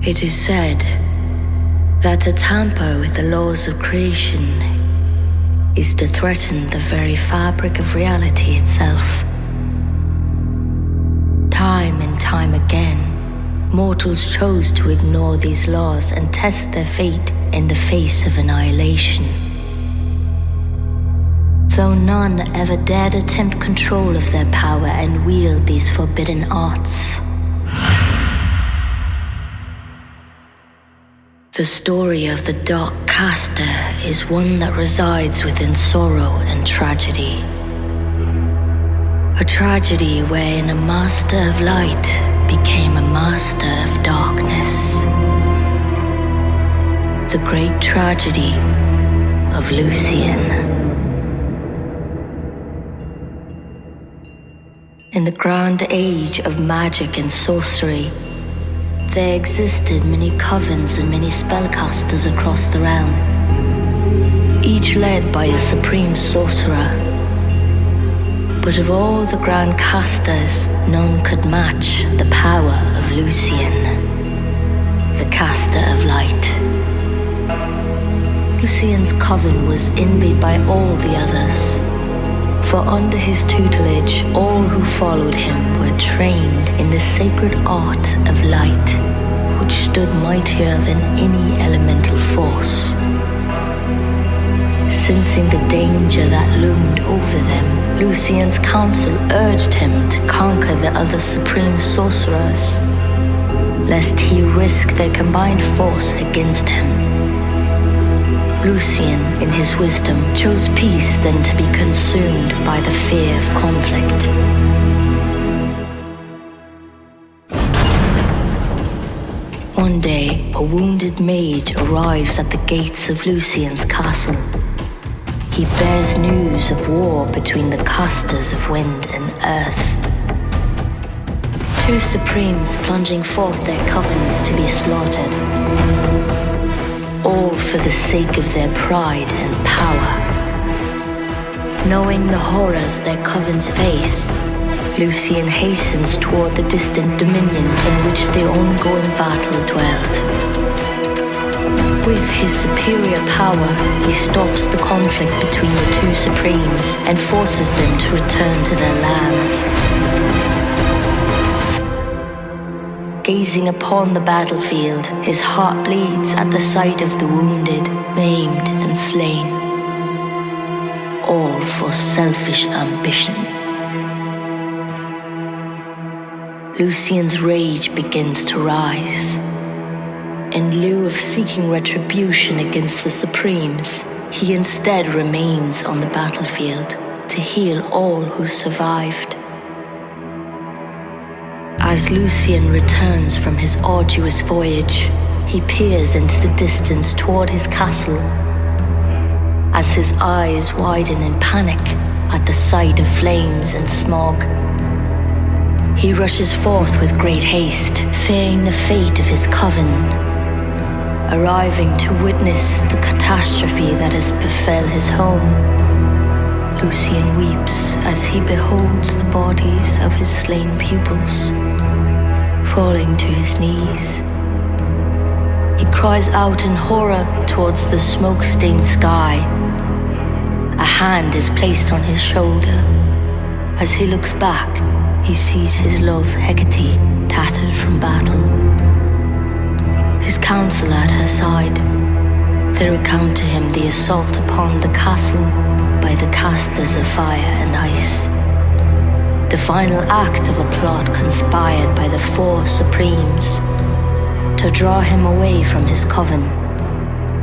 It is said that to tamper with the laws of creation is to threaten the very fabric of reality itself. Time and time again, mortals chose to ignore these laws and test their fate in the face of annihilation. Though none ever dared attempt control of their power and wield these forbidden arts. The story of the Dark Caster is one that resides within sorrow and tragedy. A tragedy wherein a master of light became a master of darkness. The great tragedy of Lucian. In the grand age of magic and sorcery, there existed many covens and many spellcasters across the realm, each led by a supreme sorcerer. But of all the grand casters, none could match the power of Lucian, the caster of light. Lucian's coven was envied by all the others, for under his tutelage, all who followed him were trained in the sacred art of light, which stood mightier than any elemental force. Sensing the danger that loomed over them, Lucian's council urged him to conquer the other supreme sorcerers, lest he risk their combined force against him. Lucian, in his wisdom, chose peace than to be consumed by the fear of conflict. One day, a wounded mage arrives at the gates of Lucian's castle. He bears news of war between the casters of wind and earth. Two supremes plunging forth their covens to be slaughtered, all for the sake of their pride and power. Knowing the horrors their covens face, Lucian hastens toward the distant dominion in which the ongoing battle dwelled. With his superior power, he stops the conflict between the two supremes and forces them to return to their lands. Gazing upon the battlefield, his heart bleeds at the sight of the wounded, maimed and slain. All for selfish ambition. Lucian's rage begins to rise. In lieu of seeking retribution against the Supremes, he instead remains on the battlefield to heal all who survived. As Lucian returns from his arduous voyage, he peers into the distance toward his castle. As his eyes widen in panic at the sight of flames and smog, he rushes forth with great haste, fearing the fate of his coven, arriving to witness the catastrophe that has befell his home. Lucian weeps as he beholds the bodies of his slain pupils, falling to his knees. He cries out in horror towards the smoke-stained sky. A hand is placed on his shoulder. As he looks back, he sees his love Hecate tattered from battle. His counsel at her side, they recount to him the assault upon the castle by the casters of fire and ice. The final act of a plot conspired by the four Supremes to draw him away from his coven,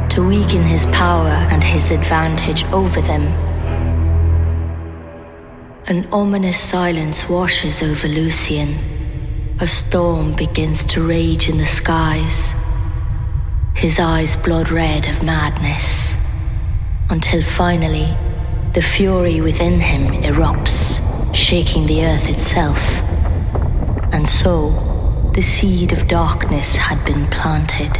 to weaken his power and his advantage over them. An ominous silence washes over Lucian. A storm begins to rage in the skies, his eyes blood red of madness, until finally the fury within him erupts, shaking the earth itself. And so the seed of darkness had been planted.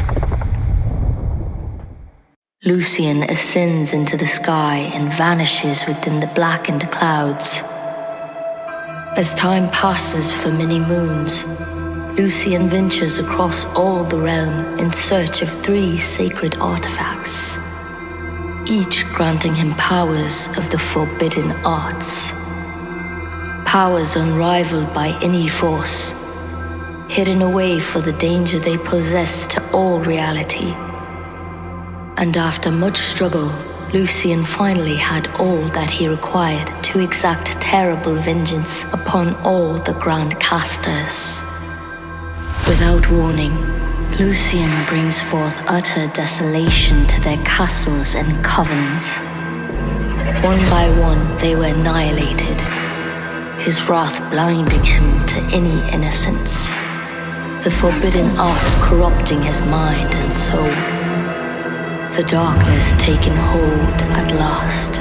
Lucian ascends into the sky and vanishes within the blackened clouds. As time passes for many moons, Lucian ventures across all the realm in search of 3 sacred artifacts, each granting him powers of the forbidden arts. Powers unrivaled by any force, hidden away for the danger they possess to all reality. And after much struggle, Lucian finally had all that he required to exact terrible vengeance upon all the Grand Casters. Without warning, Lucian brings forth utter desolation to their castles and covens. One by one, they were annihilated, his wrath blinding him to any innocence, the forbidden arts corrupting his mind and soul, the darkness taking hold at last.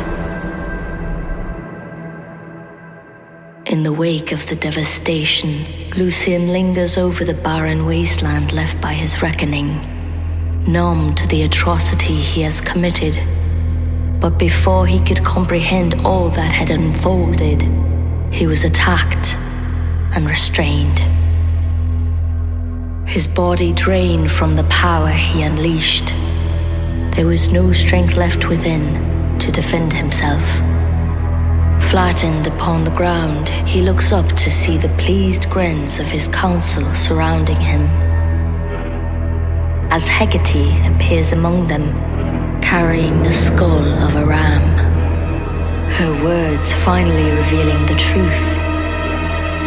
In the wake of the devastation, Lucian lingers over the barren wasteland left by his reckoning, numb to the atrocity he has committed. But before he could comprehend all that had unfolded, he was attacked and restrained. His body drained from the power he unleashed. There was no strength left within to defend himself. Flattened upon the ground, he looks up to see the pleased grins of his council surrounding him. As Hecate appears among them, carrying the skull of a ram, her words finally revealing the truth,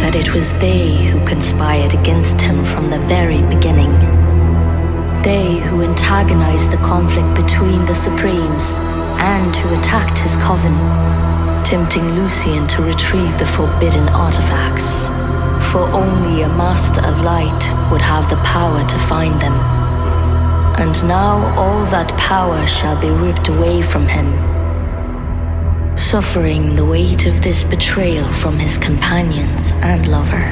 that it was they who conspired against him from the very beginning. They who antagonized the conflict between the Supremes and who attacked his coven, tempting Lucian to retrieve the forbidden artifacts, for only a Master of Light would have the power to find them. And now all that power shall be ripped away from him. Suffering the weight of this betrayal from his companions and lover,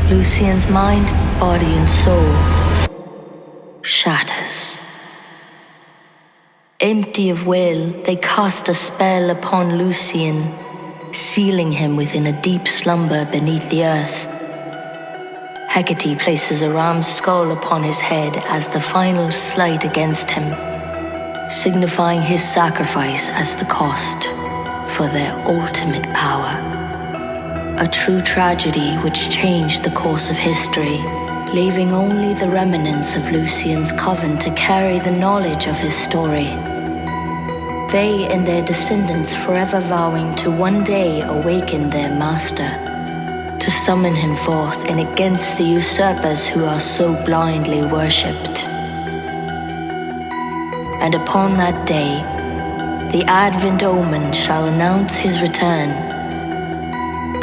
Lucian's mind, body and soul shatters. Empty of will, they cast a spell upon Lucian, sealing him within a deep slumber beneath the earth. Hecate places a ram's skull upon his head as the final slight against him, signifying his sacrifice as the cost for their ultimate power. A true tragedy which changed the course of history, leaving only the remnants of Lucian's coven to carry the knowledge of his story. They and their descendants forever vowing to one day awaken their master, to summon him forth and against the usurpers who are so blindly worshipped. And upon that day, the Advent omen shall announce his return,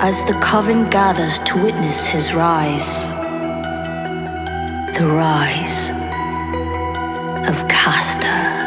as the coven gathers to witness his rise. The rise of Castor.